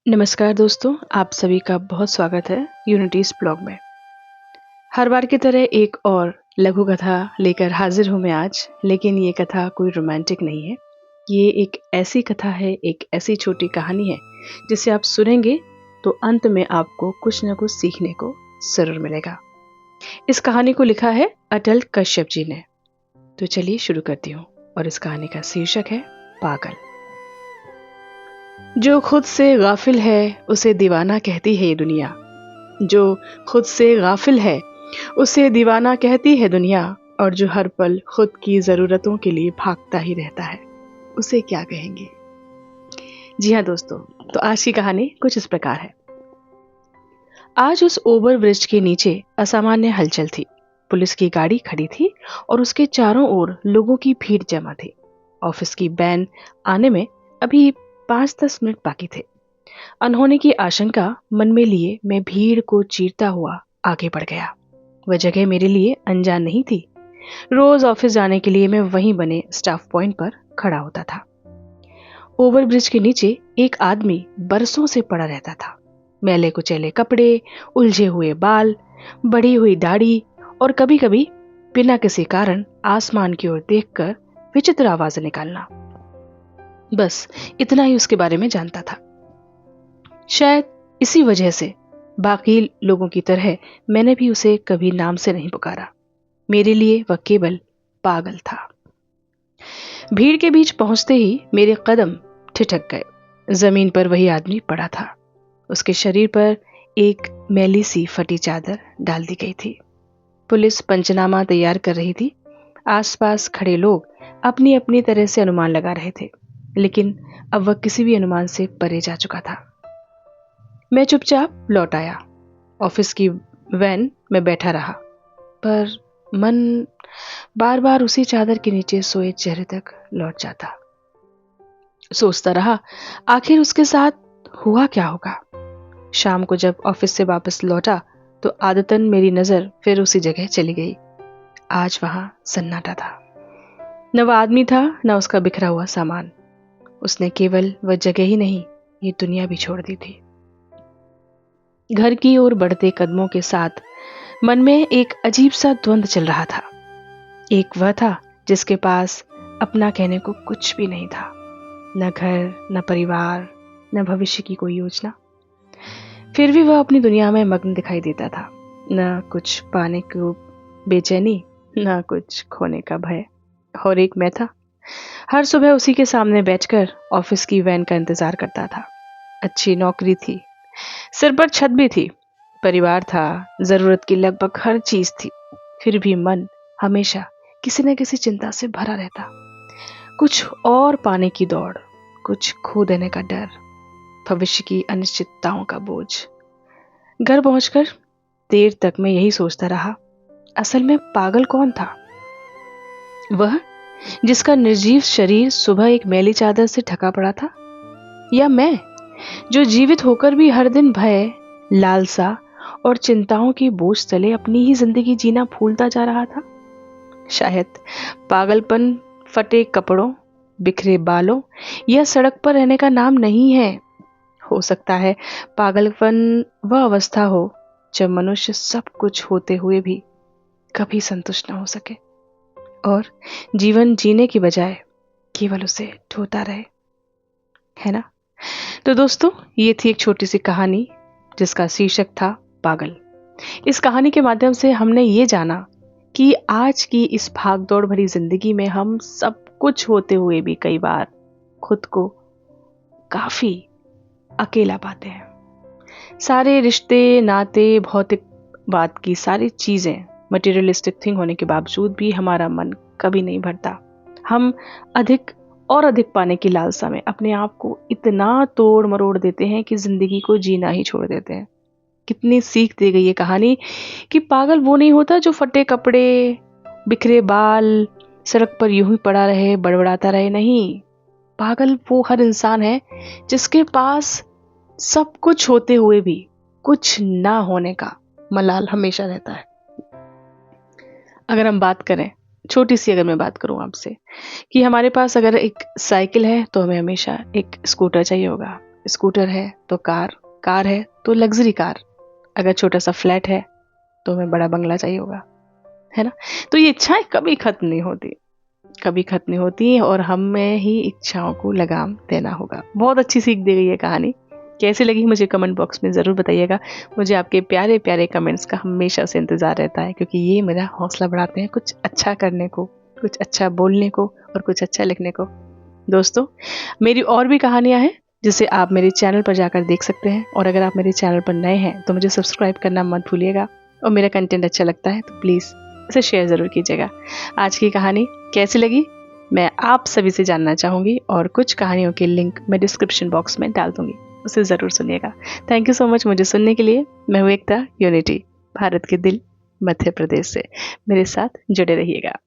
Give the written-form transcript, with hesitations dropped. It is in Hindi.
नमस्कार दोस्तों, आप सभी का बहुत स्वागत है यूनिटीज ब्लॉग में। हर बार की तरह एक और लघु कथा लेकर हाजिर हूँ मैं आज, लेकिन ये कथा कोई रोमांटिक नहीं है। ये एक ऐसी कथा है, एक ऐसी छोटी कहानी है जिसे आप सुनेंगे तो अंत में आपको कुछ न कुछ सीखने को जरूर मिलेगा। इस कहानी को लिखा है अटल कश्यप जी ने। तो चलिए शुरू करती हूँ, और इस कहानी का शीर्षक है पागल। जो खुद से गाफिल है उसे दीवाना कहती है ये दुनिया। जो खुद से गाफिल है उसे दीवाना कहती है दुनिया, और जो हर पल खुद की जरूरतों के लिए भागता ही रहता है उसे क्या कहेंगे। जी हाँ दोस्तों, तो आज की कहानी कुछ इस प्रकार है। आज उस ओवर ब्रिज के नीचे असामान्य हलचल थी। पुलिस की गाड़ी खड़ी थी और उसके चारों ओर लोगों की भीड़ जमा थी। ऑफिस की वैन आने में अभी 5-10 मिनट बाकी थे। अनहोनी की आशंका मन में लिए मैं भीड़ को चीरता हुआ आगे बढ़ गया। वह जगह मेरे लिए अनजान नहीं थी। रोज ऑफिस जाने के लिए मैं वहीं बने स्टाफ पॉइंट पर खड़ा होता था। ओवरब्रिज के नीचे एक आदमी बरसों से पड़ा रहता था। मैले कुचैले कपड़े, उलझे हुए बाल, बढ़ी हुई दाढ़ी, और कभी कभी बिना किसी कारण आसमान की ओर देखकर विचित्र आवाजें निकालना। बस इतना ही उसके बारे में जानता था। शायद इसी वजह से बाकी लोगों की तरह मैंने भी उसे कभी नाम से नहीं पुकारा। मेरे लिए वह केवल पागल था। भीड़ के बीच पहुंचते ही मेरे कदम ठिठक गए। जमीन पर वही आदमी पड़ा था। उसके शरीर पर एक मैली सी फटी चादर डाल दी गई थी। पुलिस पंचनामा तैयार कर रही थी। आसपास खड़े लोग अपनी अपनी तरह से अनुमान लगा रहे थे, लेकिन अब वह किसी भी अनुमान से परे जा चुका था। मैं चुपचाप लौट आया। ऑफिस की वैन में बैठा रहा, पर मन बार बार उसी चादर के नीचे सोए चेहरे तक लौट जाता। सोचता रहा आखिर उसके साथ हुआ क्या होगा। शाम को जब ऑफिस से वापस लौटा तो आदतन मेरी नजर फिर उसी जगह चली गई। आज वहां सन्नाटा था। न वह आदमी था, न उसका बिखरा हुआ सामान। उसने केवल वह जगह ही नहीं, ये दुनिया भी छोड़ दी थी। घर की ओर बढ़ते कदमों के साथ मन में एक अजीब सा द्वंद चल रहा था। एक वह था जिसके पास अपना कहने को कुछ भी नहीं था, न घर, न परिवार, न भविष्य की कोई योजना। फिर भी वह अपनी दुनिया में मग्न दिखाई देता था। न कुछ पाने की बेचैनी, न कुछ खोने का भय। और एक मैं था, हर सुबह उसी के सामने बैठकर ऑफिस की वैन का इंतजार करता था। अच्छी नौकरी थी, सिर पर छत भी थी, परिवार था, जरूरत की लगभग हर चीज थी। फिर भी मन हमेशा किसी न किसी चिंता से भरा रहता। कुछ और पाने की दौड़, कुछ खो देने का डर, भविष्य की अनिश्चितताओं का बोझ। घर पहुंचकर देर तक मैं यही सोचता रहा, असल में पागल कौन था? वह जिसका निर्जीव शरीर सुबह एक मैली चादर से ढका पड़ा था, या मैं जो जीवित होकर भी हर दिन भय, लालसा और चिंताओं की बोझ तले अपनी ही जिंदगी जीना भूलता जा रहा था? शायद पागलपन फटे कपड़ों, बिखरे बालों या सड़क पर रहने का नाम नहीं है। हो सकता है पागलपन वह अवस्था हो जब मनुष्य सब कुछ होते हुए भी कभी संतुष्ट न हो सके और जीवन जीने की बजाय केवल उसे ढोता रहे, है ना? तो दोस्तों, ये थी एक छोटी सी कहानी जिसका शीर्षक था पागल। इस कहानी के माध्यम से हमने ये जाना कि आज की इस भागदौड़ भरी जिंदगी में हम सब कुछ होते हुए भी कई बार खुद को काफी अकेला पाते हैं। सारे रिश्ते, नाते, भौतिक बात की सारी चीजें मटेरियलिस्टिक थिंग होने के बावजूद भी हमारा मन कभी नहीं भरता। हम अधिक और अधिक पाने की लालसा में अपने आप को इतना तोड़ मरोड़ देते हैं कि जिंदगी को जीना ही छोड़ देते हैं। कितनी सीख दे गई ये कहानी कि पागल वो नहीं होता जो फटे कपड़े, बिखरे बाल, सड़क पर यूं ही पड़ा रहे, बड़बड़ाता रहे। नहीं, पागल वो हर इंसान है जिसके पास सब कुछ होते हुए भी कुछ ना होने का मलाल हमेशा रहता है। अगर हम बात करें, छोटी सी अगर मैं बात करूं आपसे, कि हमारे पास अगर एक साइकिल है तो हमें हमेशा एक स्कूटर चाहिए होगा। स्कूटर है तो कार, कार है तो लग्जरी कार, अगर छोटा सा फ्लैट है तो हमें बड़ा बंगला चाहिए होगा, है ना। तो ये इच्छाएं कभी खत्म नहीं होती, कभी खत्म नहीं होती, और हमें ही इच्छाओं को लगाम देना होगा। बहुत अच्छी सीख दी गई है कहानी। कैसी लगी मुझे कमेंट बॉक्स में ज़रूर बताइएगा। मुझे आपके प्यारे प्यारे कमेंट्स का हमेशा से इंतज़ार रहता है, क्योंकि ये मेरा हौसला बढ़ाते हैं कुछ अच्छा करने को, कुछ अच्छा बोलने को और कुछ अच्छा लिखने को। दोस्तों, मेरी और भी कहानियाँ हैं जिसे आप मेरे चैनल पर जाकर देख सकते हैं, और अगर आप मेरे चैनल पर नए हैं तो मुझे सब्सक्राइब करना मत भूलिएगा, और मेरा कंटेंट अच्छा लगता है तो प्लीज़ इसे शेयर ज़रूर कीजिएगा। आज की कहानी कैसी लगी मैं आप सभी से जानना चाहूँगी, और कुछ कहानियों के लिंक मैं डिस्क्रिप्शन बॉक्स में डाल दूँगी, उसे ज़रूर सुनिएगा। थैंक यू सो मच मुझे सुनने के लिए। मैं हूँ एकता यूनिटी, भारत के दिल मध्य प्रदेश से। मेरे साथ जुड़े रहिएगा।